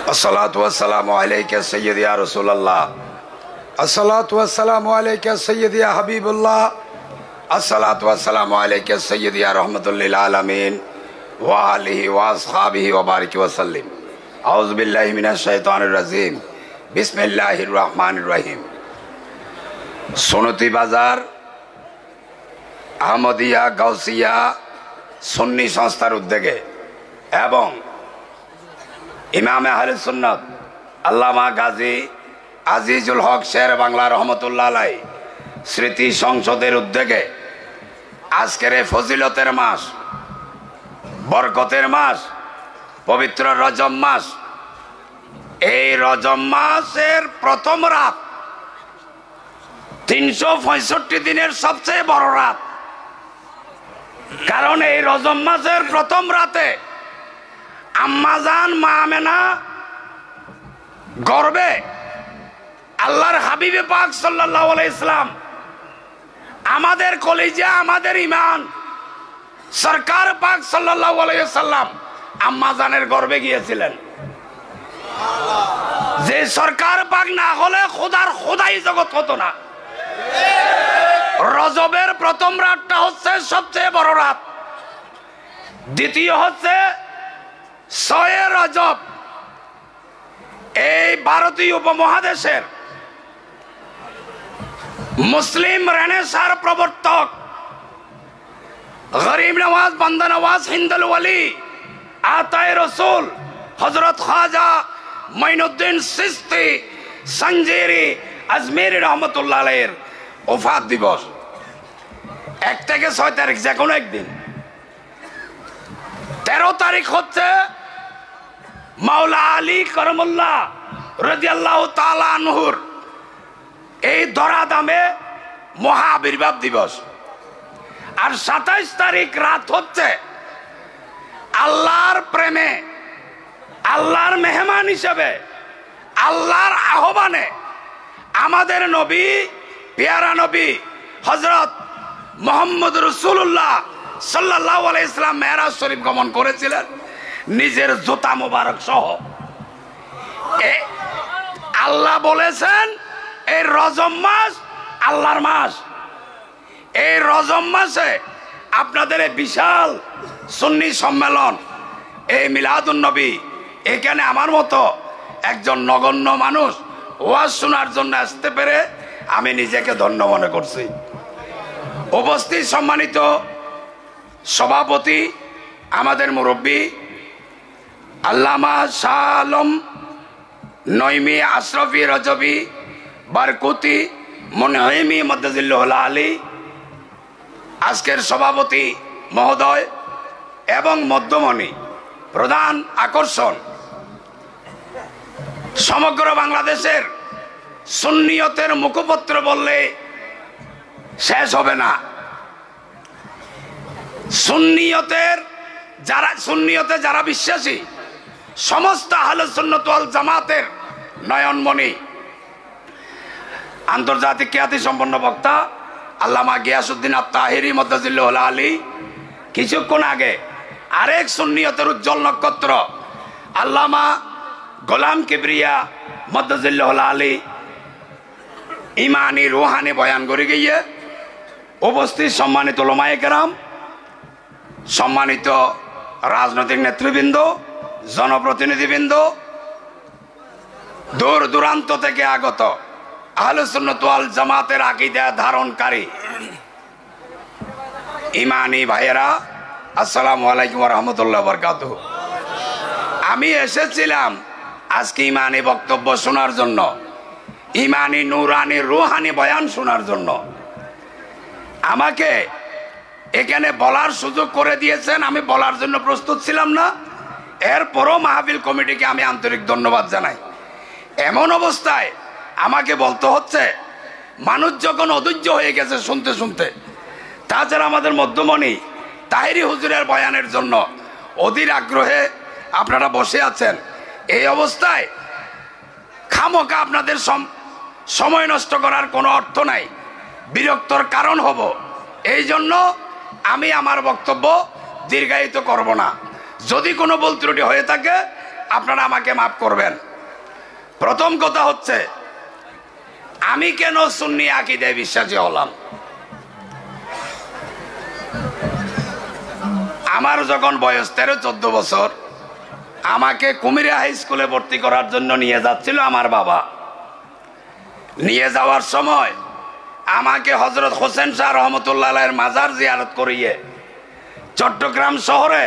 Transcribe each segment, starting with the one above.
अस्सलातु वस्सलामु अलैका सय्यदी या रसूलल्लाह, अस्सलातु वस्सलामु अलैका सय्यदी या हबीबुल्लाह, अस्सलातु वस्सलामु अलैका सय्यदी या रहमतुल लिल आलमीन व आलिहि व अस्हाबिहि व बारिक व सल्लिम। औज़ु बिल्लाहि मिनश शैतानिर रजीम, बिस्मिल्लाहिर रहमानिर रहीम। सुन्नती बाजार আহমদিয়া গাউসিয়া সুন্নি সংস্থার উদ্যোগে এবং ইমামে আহলে সুন্নাত আল্লামা গাজী আজিজুল হক শের বাংলা রহমতুল্লাহ আলাইহি স্মৃতি সংসদের উদ্যোগে আজকের এই ফজিলতের মাস, বরকতের মাস, পবিত্র রজব মাস, এই রজব মাসের প্রথম রাত 365 দিনের সবচেয়ে বড় রাত। কারণ এই রজব মাসের প্রথম রাতে আম্মাজান মা আমেনা গর্বে আল্লাহর হাবিবে পাক সাল্লাল্লাহু আলাইহি সাল্লাম, আমাদের কলিজা, আমাদের ঈমান সরকার পাক সাল্লাল্লাহু আলাইহি সাল্লাম আম্মাজানের গর্বে গিয়েছিলেন। যে সরকার পাক না হলে খোদার খোদাই জগৎ হতো না। রজবের প্রথম রাতটা হচ্ছে সবচেয়ে বড় রাত। দ্বিতীয় হচ্ছে 6 রজব। এই ভারতীয় উপমহাদেশের মুসলিম রেনেসাঁর প্রবর্তক গরিব নওয়াজ, বান্দা নওয়াজ, হিন্দুল ওয়ালি, আতায়ে রসুল হযরত খাজা মাইনুদ্দিন চিশতি সঞ্জেরি আজমেরি রহমতুল্লাহ আলাইহির ওফাত দিবস। 1 থেকে 6 তারিখ যে কোনো একদিন। 13 তারিখ হচ্ছে মাওলা আলী করমুল্লাহ রাদিয়াল্লাহু তাআলা আনহুর এই ধরাধামে মহা আবির্ভাব দিবস। আর 27 তারিখ রাত হচ্ছে আল্লাহর প্রেমে, আল্লাহর মেহমান হিসেবে, আল্লাহর আহ্বানে আমাদের নবী, পেয়ারা নবী হযরত মুহাম্মদ রাসূলুল্লাহ সাল্লাল্লাহু আলাইহি সাল্লাম মেরাজ শরীফ গমন করেছিলেন নিজের জুতা মোবারক সহ। আল্লাহ বলেছেন এই রজব মাস আল্লাহর মাস। এই রজব মাসে আপনাদের এই বিশাল সুন্নি সম্মেলন, এই মিলাদুন নবী, এখানে আমার মতো একজন নগণ্য মানুষ ওয়াজ শোনার জন্য আসতে পেরে আমি নিজেকে ধন্য মনে করছি। উপস্থিত সম্মানিত সভাপতি, আমাদের মুরব্বী আল্লামা শাহ আলম নইমি আশরাফি রজবি বারকুতি মুনহিমি মদ্দাজিল্লাহুল আলী, আজকের সভাপতি মহোদয় এবং মধ্যমণি, প্রধান আকর্ষণ সমগ্র বাংলাদেশের সুন্নিয়তের মুখপত্র বললে শেষ হবে না। সুন্নিয়তে যারা বিশ্বাসী সমস্ত আহলে সুন্নাত ওয়াল জামাতের নয়নমণি, আন্তর্জাতিক খ্যাতি সম্পন্ন বক্তা আল্লামা গিয়াসউদ্দিন আত-তাহিরি মদ্দাজিল্লাহুল আলী, কিছুক্ষণ আগে আরেক সুন্নিয়তের উজ্জ্বল নক্ষত্র আল্লামা গোলাম কিবরিয়া মদ্দাজিল্লাহুল আলী ইমানি রুহানি বয়ান করে গিয়ে উপস্থিত সম্মানিত উলামায়ে কেরাম, সম্মানিত রাজনৈতিক নেতৃবৃন্দ, জনপ্রতিনিধিবৃন্দ, দূর দূরান্ত থেকে আগত আহলে সুন্নাত ওয়াল জামাতের আকীদা ধারণকারী ইমানি ভাইয়েরা, আসসালামু আলাইকুম ওয়া রাহমাতুল্লাহি ওয়া বারাকাতুহু। আমি এসেছিলাম আজকে ইমানি বক্তব্য শোনার জন্য, ইমানি নুরানি রুহানি বয়ান শোনার জন্য। আমাকে এখানে বলার সুযোগ করে দিয়েছেন, আমি বলার জন্য প্রস্তুত ছিলাম না। এরপরও মাহফিল কমিটিকে আমি আন্তরিক ধন্যবাদ জানাই। এমন অবস্থায় আমাকে বলতে হচ্ছে, মানুষ যখন অধৈর্য হয়ে গেছে শুনতে শুনতে, তাছাড়া আমাদের মধ্যমণি তাহিরি হুজুরের বয়ানের জন্য অধীর আগ্রহে আপনারা বসে আছেন। এই অবস্থায় খামোকা আপনাদের সময় নষ্ট করার কোনো অর্থ নাই, বিরক্তর কারণ হব। এই জন্য আমি আমার বক্তব্য দীর্ঘায়িত করব না। যদি কোনো ভুল ত্রুটি হয়ে থাকে আপনারা আমাকে মাফ করবেন। প্রথম কথা হচ্ছে, আমি কেন সুন্নি আকীদায় বিশ্বাসী হলাম? আমার যখন বয়স 13-14 বছর, আমাকে কুমিরা হাই স্কুলে ভর্তি করার জন্য নিয়ে যাচ্ছিল আমার বাবা। নিয়ে যাওয়ার সময় আমাকে হযরত হোসেন শাহ রহমতুল্লাহ আলাইহির মাজার জিয়ারত করিয়ে, চট্টগ্রাম শহরে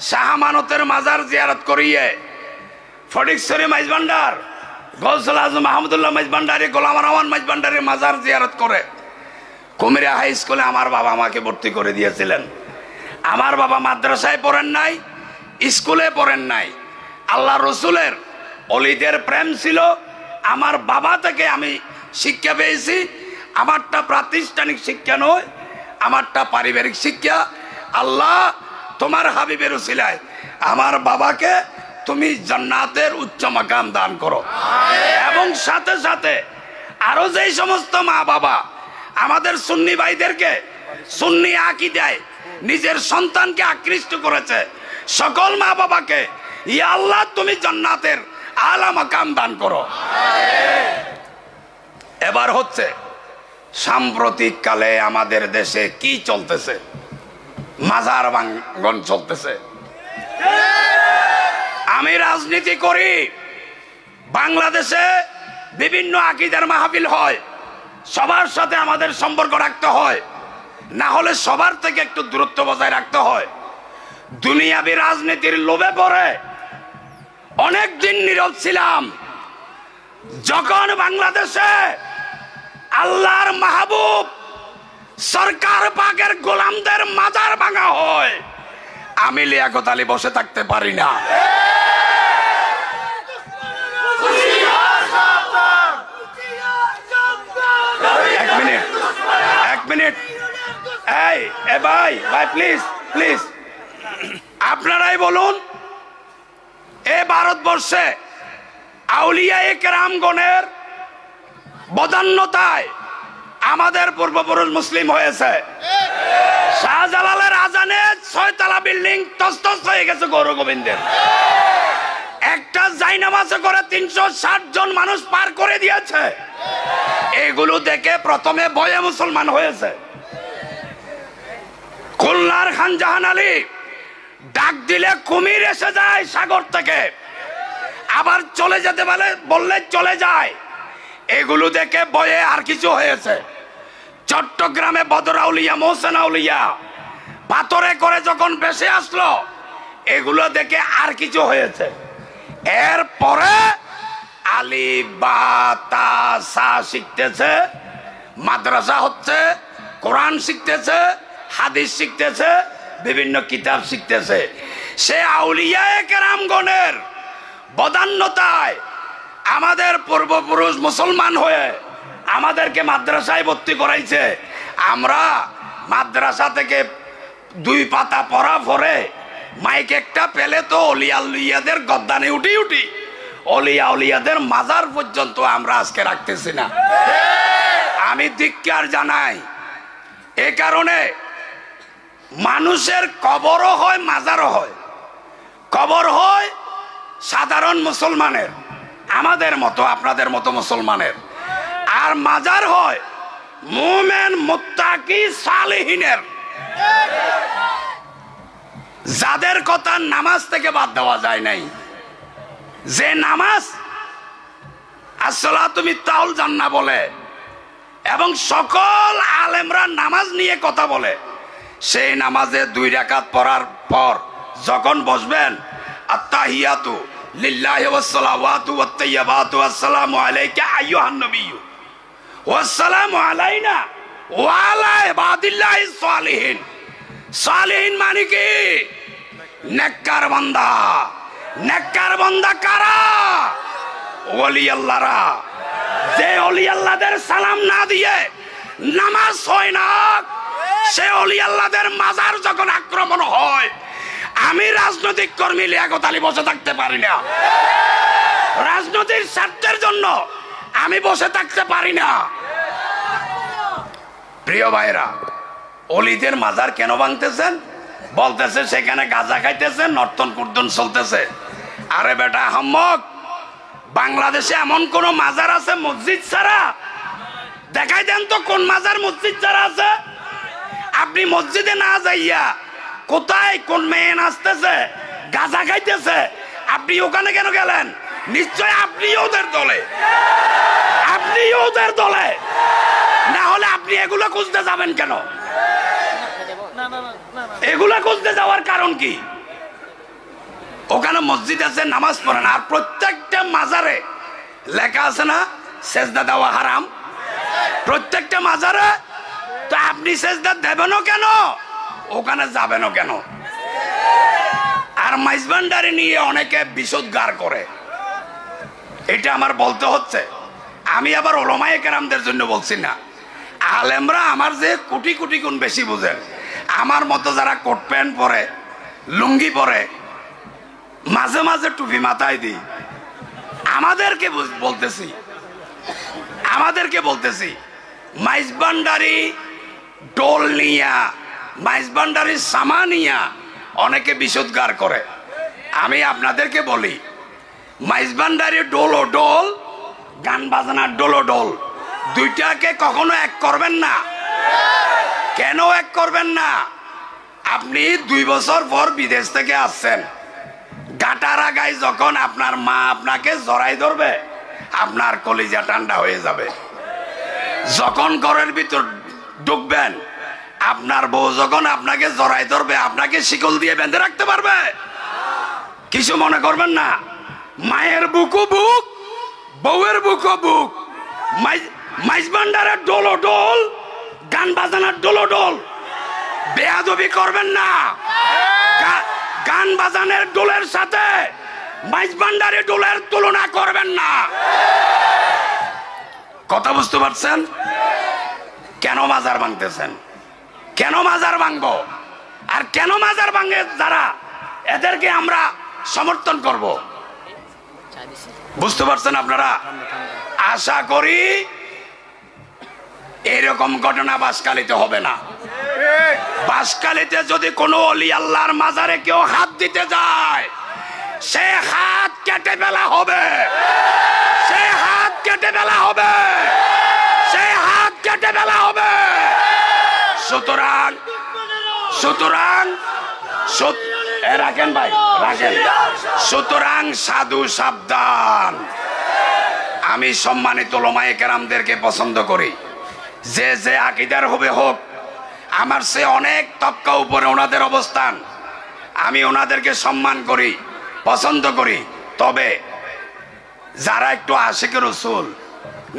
শাহ আমানতের মাজার জিয়ারত করিয়ে, ফটিকছড়ি মাইজভান্ডার গৌসুল আজম মাহমুদুল্লাহ মাইজভান্ডারী, গোলাম রহমান মাইজভান্ডারীর মাজার জিয়ারত করে কুমিরা হাই স্কুলে আমার বাবা আমাকে ভর্তি করে দিয়েছিলেন। আমার বাবা মাদ্রাসায় পড়েন নাই, স্কুলে পড়েন নাই। আল্লাহ রসুলের অলিদের প্রেম ছিল। আমার বাবা থেকে আমি শিক্ষা পেয়েছি। আমারটা প্রাতিষ্ঠানিক শিক্ষা নয়, আমারটা পারিবারিক শিক্ষা। আল্লাহ তোমার হাবিবের উসিলায় আমার বাবাকে তুমি জান্নাতের উচ্চ মাকাম দান করো। এবং সাথে সাথে আরো যেই সমস্ত মা বাবা আমাদের সুন্নি ভাইদেরকে সুন্নি আকীদায় নিজের সন্তানকে আকৃষ্ট করেছে, সকল মা বাবাকে ইয়া আল্লাহ তুমি জান্নাতের আলা মাকাম দান করো। এবার হচ্ছে সাম্প্রতিক কালে আমাদের দেশে কি চলতেছে? মাজার ভাঙন চলতেছে। আমি রাজনীতি করি, বাংলাদেশে বিভিন্ন আকীদার মাহফিল হয়, সবার সাথে আমাদের সম্পর্ক রাখতে হয়, না হলে সবার থেকে একটু দূরত্ব বজায় রাখতে হয়। দুনিয়াবি রাজনীতির লোভে পড়ে অনেকদিন নীরব ছিলাম। যখন বাংলাদেশে আল্লাহর মাহবুব সরকার পাকের গোলামদের মাজার ভাঙা হয়, আমি লিয়াকত আলী বসে থাকতে পারি না। এক মিনিট এই ভাই প্লিজ প্লিজ, আপনারাই বলুন, এ ভারতবর্ষে আউলিয়ায়ে কেরামগণের বদান্যতায় আমাদের পূর্বপুরুষ মুসলিম হয়েছে। শাহজালালের আজানে 6 তলা বিল্ডিং তছতছ হয়ে গেছে গৌর গোবিন্দের। একটা জায়নামাজে করে 360 জন মানুষ পার করে দিয়েছে। এগুলো দেখে প্রথমে ভয়ে মুসলমান হয়েছে। খুলনার খান জাহান আলী ডাক দিলে কুমির এসে যায় সাগর থেকে, আবার চলে যেতে বললে চলে যায়। এগুলো দেখে ভয়ে আর কিছু হয়েছে। চট্টগ্রামে বদর আউলিয়া, মোহসেন আউলিয়া পাথরে করে যখন ভেসে আসলো, এগুলো দেখে আর কিছু হয়েছে। এরপরে আলিফ বা তা সা শিখতেছে, মাদ্রাসা হচ্ছে, কোরআন শিখতেছে, হাদিস শিখতেছে, বিভিন্ন কিতাব শিখতেছে। সে আউলিয়ায়ে কেরামগণের বদান্যতায় আমাদের পূর্বপুরুষ মুসলমান হয়ে আমাদেরকে মাদ্রাসায় ভর্তি করাইছে। আমরা মাদ্রাসা থেকে 2 পাতা পড়া পরে মাইক একটা পেলে তো অলিয়াদের গদ্দানে উঠি অলিয়াদের মাজার পর্যন্ত আমরা আজকে রাখতেছি না। আমি ধিক্কার জানাই। এ কারণে মানুষের কবরও হয়, মাজারও হয়। কবর হয় সাধারণ মুসলমানের, আমাদের মতো আপনাদের মতো মুসলমানের, আর মাজার হয় মুমিন মুত্তাকি সালেহিনের, যাদের কথা নামাজ থেকে বাদ দেওয়া যায় নাই। যে নামাজ আসসালাতু মিফতাহুল জান্নাহ বলে এবং সকল আলেমরা নামাজ নিয়ে কথা বলে, সেই নামাজে 2 রাকাত পড়ার পর যখন বসবেন, আত্তাহিয়াতু লিল্লাহি ওয়াস সালাওয়াতু ওয়াত তাইয়্যিবাতু আসসালামু আলাইকা আইয়ুহান নবিয়্যু ওয়াসসালামু আলাইনা ওয়া আলা ইবাদিল্লাহিস সালিহিন। সালিহিন মানে কি? নেককার বান্দা। নেককার বান্দা কারা? ওলি আল্লাহরা। যে ওলি আল্লাহদের সালাম না দিয়ে নামাজ হয় না, সে ওলি আল্লাহদের মাজার যখন আক্রমণ হয়, আমি রাজনৈতিক কর্মী লিয়াকত আলী বসে থাকতে পারি না। রাজনৈতিক স্বার্থের জন্য আমি বসে থাকতে পারি না। প্রিয় ভাইরা, অলিদের মাজার কেন ভাঙতেছেন? বলতেছে সেখানে গাঁজা খাইতেছে, নর্তন কুর্দন চলতেছে। আরে বেটা হাম্মক, বাংলাদেশে এমন কোন মাজার আছে মসজিদ ছাড়া? দেখাই দেন তো কোন মাজার মসজিদ ছাড়া আছে। আপনি মসজিদে না যাইয়া কোথায় কোন মেয়ে নাচতেছে, গাঁজা খাইতেছে, আপনি ওখানে কেন গেলেন? নিশ্চয় আপনি ওদের দলে, আপনি ওদের দলে। না হলে আপনি এগুলো খুঁজতে যাবেন কেন? এগুলা খুঁজতে যাওয়ার কারণ কি? ওখানে মসজিদ আছে, নামাজ পড়েন। আর প্রত্যেকটা মাজারে লেখা আছে না সেজদা দেওয়া হারাম? প্রত্যেকটা মাজারে। তো আপনি সেজদা দেবেনও কেন, ওখানে যাবেনও কেন? আর মাইজবান্ডারি নিয়ে অনেকে বিশুদ্ধার করে, এটা আমার বলতে হচ্ছে। আমি আবার ওলামায়ে কেরামদের জন্য বলছি না, আলেমরা আমার যে কোটি কোটি গুণ বেশি বুঝেন। আমার মতো যারা কোট প্যান্ট পরে, লুঙ্গি পরে, মাঝে মাঝে টুপি মাথায় দিই, আমাদেরকে বলতেছি মাইজবান্ডারি ডোল নিয়া, মাইজবান্ডারি সামা নিয়া অনেকে বিশুদ্ধার করে। আমি আপনাদেরকে বলি, মাইজবান্ডারি ডোল ও ডোল, গান বাজনার ডোল ও ডোল, দুইটাকে কখনো এক করবেন না। কেন এক করবেন না? আপনি 2 বছর পর বিদেশ থেকে আসছেন, গাটার আগায় যখন আপনার মা আপনাকে জড়াই ধরবে, আপনার কলিজা ঠান্ডা হয়ে যাবে। যখন ঘরের ভিতর ঢুকবেন, আপনার বউ যখন আপনাকে জড়াই ধরবে, আপনাকে শিকল দিয়ে বেঁধে রাখতে পারবে? কিছু মনে করবেন না। মায়ের বুকও বুক, বউয়ের বুকও বুক। মাইজবান্ডারের ডোল ও ডোল, গান বাজানোর ডোল ও ডোল। বেয়াদবি করবেন না। গান বাজানের ডোলের সাথে মাইজবান্ডারি ডোলের তুলনা করবেন না। কথা বুঝতে পারছেন? কেন মাজার ভাঙতেছেন? কেন মাজার ভাঙবো? আর কেন মাজার ভাঙে যারা, এদেরকে আমরা সমর্থন করব? বুঝতে পারছেন আপনারা? আশা করি এরকম ঘটনা বাঁশখালীতে হবে না। বাঁশখালীতে যদি কোনো অলি আল্লাহর মাজারে কেউ হাত দিতে যায়, সে হাত কেটে ফেলা হবে, সে হাত কেটে ফেলা হবে, সে হাত কেটে ফেলা হবে। সুতরাং সুতরাং রাখেন ভাই, রাখেন। সুতরাং সাধু সাবধান। আমি সম্মানিত ওলামায়ে কেরামদেরকে পছন্দ করি, যে যে আকীদার হবে হোক। আমার সে অনেক তবকা উপরে ওনাদের অবস্থান, আমি ওনাদেরকে সম্মান করি, পছন্দ করি। তবে যারা একটু আশিকে রসুল,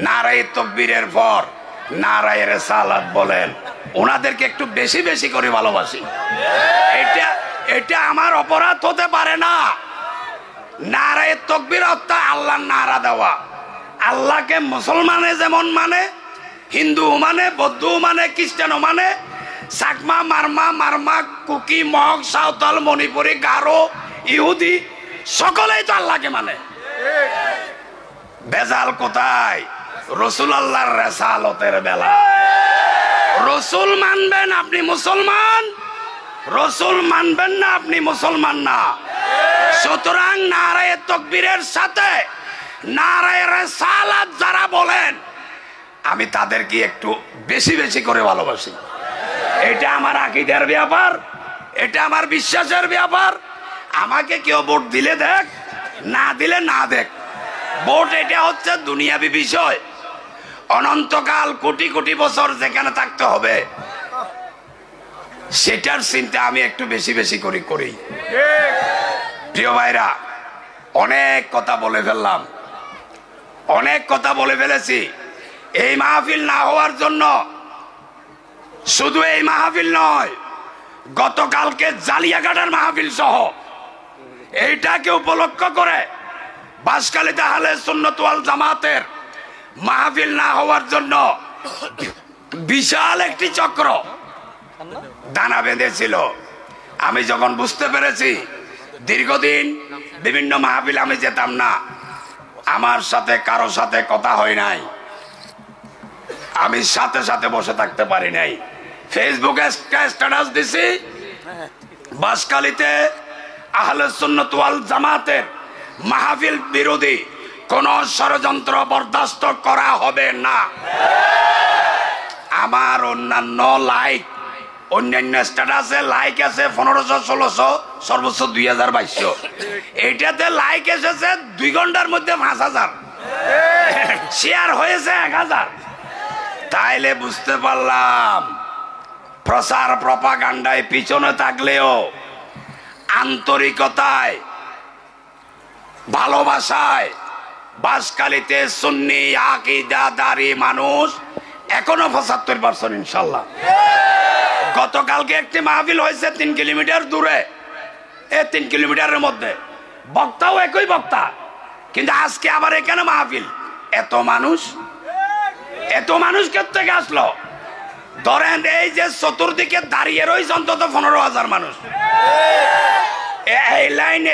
নারায়ে তাকবীরের পর নারায়ে রিসালাত বলেন, ওনাদেরকে একটু বেশি বেশি করে ভালোবাসি। এটা আমার অপরাধ হতে পারে না। নারায়ে তাকবীর অর্থ আল্লাহর নারা দেওয়া। আল্লাহকে মুসলমানে যেমন মানে, হিন্দু মানে, বৌদ্ধ মানে, খ্রিস্টান মানে, চাকমা, মারমা, কুকি, মগ, সাঁওতাল, মণিপুরি, গারো, ইহুদি সকলেই তো আল্লাহকে মানে। বেজাল কোথায়? রসুল আল্লাহর রিসালাতের বেলা। রসুল মানবেন আপনি মুসলমান, রসুল মানবেন না আপনি মুসলমান না। সুতরাং নারায়ে তাকবীরের সাথে নারায়ে রিসালাত যারা বলেন, আমি তাদেরকে একটু বেশি বেশি করে ভালোবাসি। এটা আমার আকীদার ব্যাপার, এটা আমার বিশ্বাসের ব্যাপার। আমাকে কেউ ভোট দিলে দেখ, না দিলে না দেখ। ভোট এটা হচ্ছে দুনিয়াবি বিষয়। অনন্তকাল কোটি কোটি বছর যেখানে থাকতে হবে, সেটার চিন্তা আমি একটু বেশি বেশি করি। প্রিয় ভাইরা, অনেক কথা বলে ফেললাম, অনেক কথা বলে ফেলেছি। এই মাহফিল না হওয়ার জন্য, শুধু এই মাহফিল নয়, গতকালকে জালিয়াঘাটার মাহফিল সহ এইটাকে উপলক্ষ করে বাঁশখালীতে আহলে সুন্নাত ওয়াল জামাতের মাহফিল না হওয়ার জন্য বিশাল একটি চক্র দানা বেঁধেছিল। আমি যখন বুঝতে পেরেছি, দীর্ঘদিন বিভিন্ন মাহফিল আমি যেতাম না, আমার সাথে কারো সাথে কথা হয় নাই, আমি সাথে সাথে বসে থাকতে পারি নাই। ফেসবুকে স্ট্যাটাস দিছি, বাঁশখালীতে আহলে সুন্নাত ওয়াল জামাতের মাহফিল বিরোধী কোন ষড়যন্ত্র বরদাস্ত করা হবে না। আমার অন্যান্য অন্যান্য স্ট্যাটাসে লাইক আছে 1500 1600 সর্বোচ্চ 2200। এইটাতে লাইক এসেছে 2 ঘন্টার মধ্যে 5000, শেয়ার হয়েছে 1000। তাইলে বুঝতে পারলাম প্রচার প্রপাগান্ডায় পিছনে থাকলেও আন্তরিকতায় ভালোবাসায় বাসকালিতে সুন্নি আকীদাদারী মানুষ এখনো 75% ইনশাল্লাহ। গতকালকে একটি মাহফিল হয়েছে 3 কিলোমিটার দূরে, 3 কিলোমিটারের মধ্যে, বক্তাও একই বক্তা, কিন্তু আজকে আবার এখানে মাহফিল। এত মানুষ থেকে আসলো। ধরেন এই যে চতুর্দিকে দাঁড়িয়ে রয়েছে অন্তত 15,000 মানুষ। এই লাইন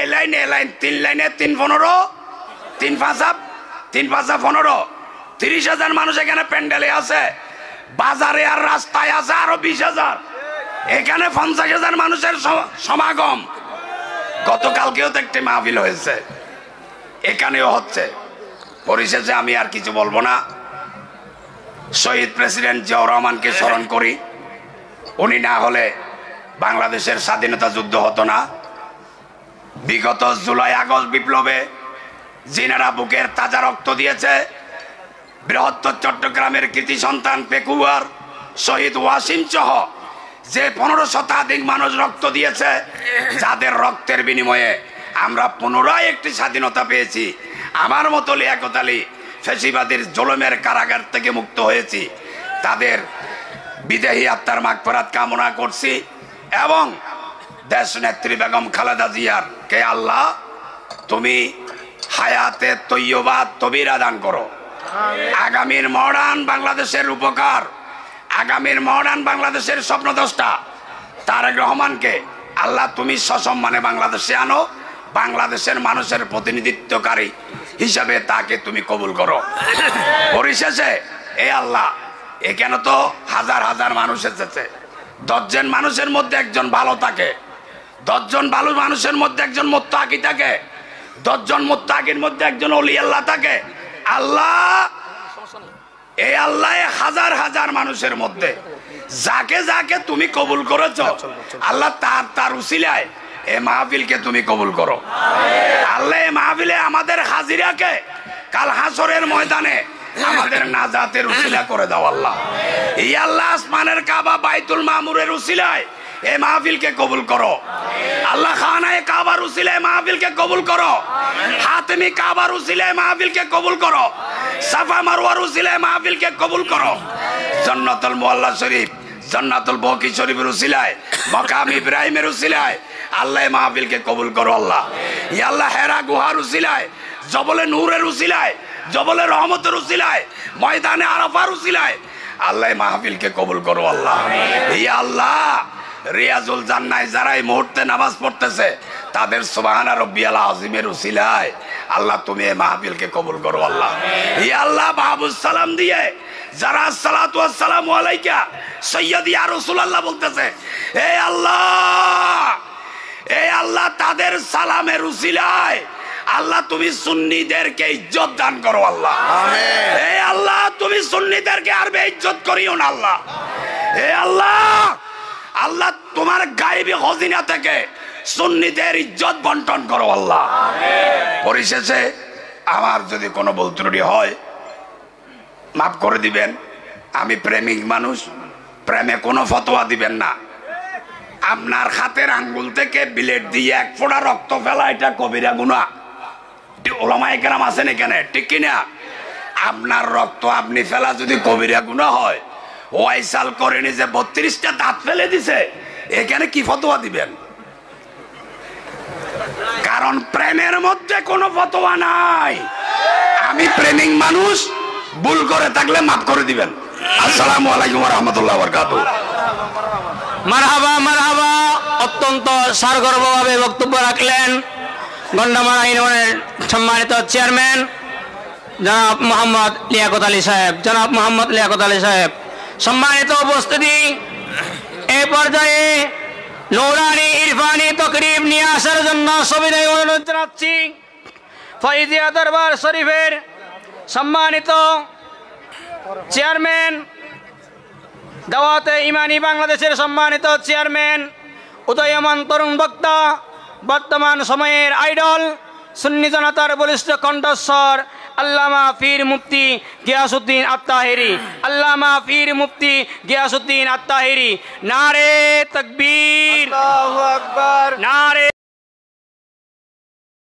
3 লাইনে 3 15 3 5 15 30,000 মানুষ এখানে প্যান্ডেলে আছে। বাজারে আর রাস্তায় আছে আরো 20,000। এখানে 50,000 মানুষের সমাগম। গতকালকেও তো একটি মাহফিল হয়েছে, এখানেও হচ্ছে। পরিশেষে আমি আর কিছু বলবো না। শহীদ প্রেসিডেন্ট জিয়াউর রহমানকে স্মরণ করি। উনি না হলে বাংলাদেশের স্বাধীনতা যুদ্ধ হতো না। বিগত জুলাই আগস্ট বিপ্লবে যিনারা বুকের তাজা রক্ত দিয়েছে, বৃহত্তর চট্টগ্রামের কৃতি সন্তান পেকুয়ার শহীদ ওয়াসিম সহ যে 15 শতাধিক মানুষ রক্ত দিয়েছে, যাদের রক্তের বিনিময়ে আমরা পুনরায় একটি স্বাধীনতা পেয়েছি। আমার মতো লিয়াকত আলী ফ্যাসিবাদের জুলুমের কারাগার থেকে মুক্ত হয়েছি। তাদের বিদেহী আত্মার মাগফিরাত কামনা করছি এবং দেশ নেত্রী বেগম খালেদা জিয়ার কে আল্লাহ তুমি হায়াতে তৈয়বা তবিরা দান করো। আগামীর মডার্ন বাংলাদেশের উপকার, আগামীর মডার্ন বাংলাদেশের স্বপ্নদ্রষ্টা তারেক রহমানকে আল্লাহ তুমি সসম্মানে বাংলাদেশে আনো। বাংলাদেশের মানুষের প্রতিনিধিত্বকারী হিসাবে তাকে তুমি কবুল করো। পরিশেষে এ আল্লাহ, এখানে তো হাজার হাজার মানুষ এসেছে। 10 জন মানুষের মধ্যে একজন ভালো থাকে, 10 জন ভালো মানুষের মধ্যে একজন মুত্তাকি থাকে, 10 জন মুত্তাকির মধ্যে একজন ওলি আল্লাহ থাকে। আল্লাহ, এই আল্লাহ হাজার হাজার মানুষের মধ্যে যাকে যাকে তুমি কবুল করেছো, আল্লাহ তার উসিলায় এই মাহফিলকে তুমি কবুল করো। আল্লাহ এই মাহফিলে আমাদের হাজিরাকে কাল হাসরের ময়দানে আমাদের নাজাতের উসিলা করে দাও। আল্লাহ, এই আল্লাহ আসমানের কাবা বাইতুল মামুরের উসিলায় এই মাহফিলকে কবুল করো। আল্লাহ খানায়ে কাবার উসিলায় মাহফিলকে কবুল করো। হাতেমি কাবার উসিলায় মাহফিলকে কবুল করো। সাফা মারওয়ার উসিলায় মাহফিলকে কবুল করো। জান্নাতুল মুআল্লা শরীফ, জান্নাতুল বকি শরীফের উসিলায়, মাকাম ইব্রাহিমের উসিলায় আল্লাহ মাহফিলকে কবুল করো। আল্লাহ, ইয়া আল্লাহ হেরা গুহার উসিলায়, জবলে নূরের উসিলায়, জবলে রহমতের উসিলায়, ময়দানে আরাফার উসিলায় আল্লাহ মাহফিলকে কবুল করো। আল্লাহ, ইয়া আল্লাহ রিয়াজুল জান্নায় যারা এই মুহূর্তে নামাজ পড়তেছে তাদের সুবহানা রাব্বিয়াল আযীমের উসিলায় আল্লাহ তুমি এই মাহফিলকে কবুল করো। আল্লাহ, ইয়া আল্লাহ বাবুস সালাম দিয়ে যারা আসসালাতু ওয়াসসালামু আলাইকা সাইয়্যিদি ইয়া রাসূলুল্লাহ বলতেছে, এই আল্লাহ তাদের সালামের উসিলায় আল্লাহ তুমি সুন্নিদেরকে ইজ্জত দান করো। আল্লাহ, আমিন। এই আল্লাহ তুমি সুন্নিদেরকে আর বেইজ্জত করিও না। আল্লাহ, এই আল্লাহ তোমার গায়েবী খজিনা থেকে সুন্নিদের ইজ্জত বন্টন করো। আল্লাহ, পরিশেষে আমার যদি কোনো ভুল ত্রুটি হয় মাফ করে দিবেন। আমি প্রেমিক মানুষ, প্রেমে কোনো ফতোয়া দিবেন না। আপনার হাতের আঙ্গুল থেকে বিলেট দিয়ে 1 ফোঁটা রক্ত ফেলা এটা কবিরা গুনাহ। ওলামায়ে কেরাম আছেন এখানে, ঠিক কিনা? আপনার রক্ত আপনি ফেলা যদি কবিরা গুনাহ হয়, ওয়াইসাল করে নিজে 32টা দাঁত ফেলে দিছে, এখানে কি ফতোয়া দিবেন? কারণ প্রেমের মধ্যে কোনো ফতোয়া নাই। আমি প্রেমিক মানুষ, ভুল করে থাকলে মাফ করে দিবেন। আসসালামু আলাইকুম ওয়া রাহমাতুল্লাহি ওয়া বারাকাতুহু। মারহাবা মারহাবা। অত্যন্ত সারগর্ভভাবে বক্তব্য রাখলেন গন্ডামারা ইউনিয়নের সম্মানিত চেয়ারম্যান জনাব মোহাম্মদ লিয়াকত আলী সাহেব। জনাব মোহাম্মদ লিয়াকত আলী সাহেব, সম্মানিত উপস্থিতি, এই পর্যায়ে নূরানি ইরফানি তকরিব নিয়ে আসার জন্য সবিনয় অনুরোধ জানাচ্ছি। ফয়জিয়া দরবার শরীফের সম্মানিত চেয়ারম্যান, দাওয়াতে ইমানি বাংলাদেশের সম্মানিত চেয়ারম্যান, উদয়মান তরুণ বক্তা, বর্তমান সময়ের আইডল, সুন্নি জনতার বলিষ্ঠ কণ্ঠস্বর আল্লামা পীর মুফতি গিয়াসউদ্দিন আত্তাহিরি। আল্লামা পীর মুফতি গিয়াসউদ্দিন আত্তাহিরি। নারে তাকবীর, আল্লাহু আকবার, নারে